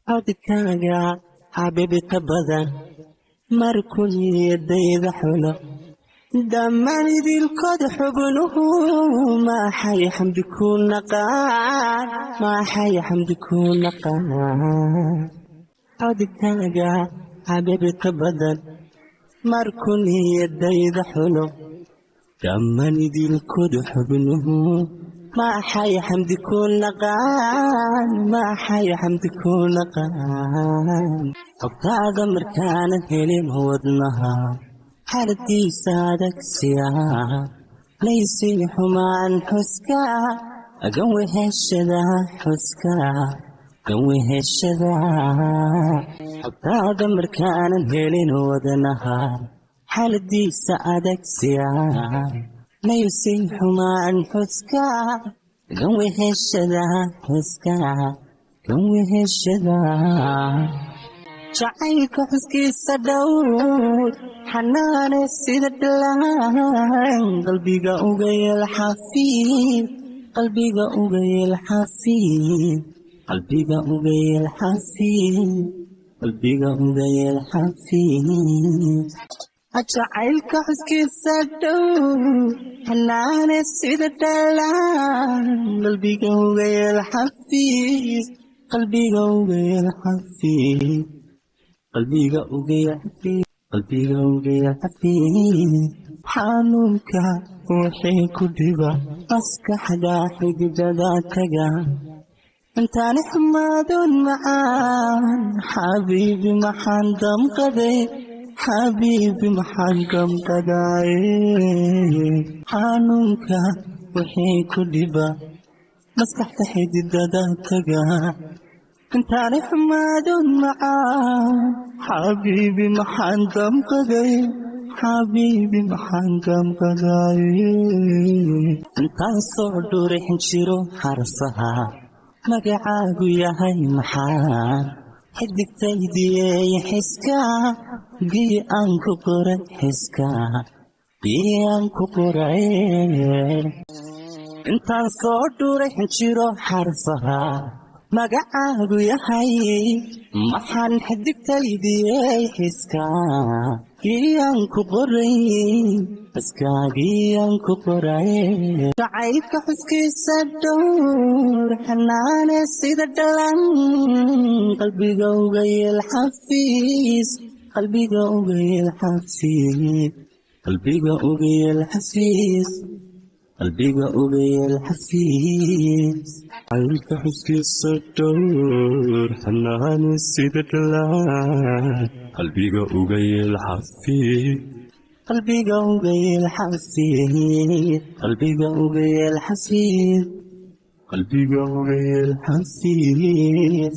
codkaaga xabiibi ka badan markuu yidayda xulo dhammaan idilkood xubnuhu maxay xamdi ku naqaan maxay xamdi ku naqaan codkaaga xabiibi ka badan markuu yidayda xulo dhammaan idilkood xubnuhu maxay xamdi ku naqaan maxay xamdi ku naqaan xogtaada markaanan helin wadnaha xaaladiisa adagsiya laysin xumaan xuska agan weheshada xuska agan weheshada xogtaada markaanan helin wadnaha xaaladiisa adagsiya laysin xumaan xuska agan weheshada xuska agan weheshada jacaylka xuskiisa dhowr xanaane sida dhalaan qalbiga uga yeel xafiid qalbiga uga yeel xafiid qalbiga uga yeel xafiid qalbiga uga yeel xafiid jacaylka xuskiisa dhowr xanaane sida dhalaan qalbiga uga yeel xafiid qalbiga uga yeel xafiid qalbiga uga yeel xafiid qalbiga uga yeel xafiid xanuunka wixii ku dhiba maskaxda xigdada taga intaani xumaadun macaan xabiibi maxaan damqaday xabiibi maxaan damqaday xanuunka wixii ku dhiba maskaxda xigdada taga intaani xumaadun macaan xabiibi maxaan damqaday xabiibi maxaan damqaday intaan soo dhuurixin jiro xarfaha magacaagu yahay maxaan xidigtaydiyey xiska bii aan ku qoray xiska bii aan ku qoray intaan soo dhuurixin jiro xarfaha magacaagu yahay maxaan xidigtaydiyey xiska giyaan ku qoray xiska giyaan ku qoray jacaylka xuskiisa dhowr xanaane sida dhalan qalbiga uga yeel xafiis qalbiga uga yeel xafiis qalbiga uga yeel xafiis qalbiga uga yeel xafiis jacaylka xuskiisa dhowr xanaane sida dhalaan qalbiga uga yeel xafiis qalbiga uga yeel xafiis qalbiga uga yeel xafiis qalbiga uga yeel xafiis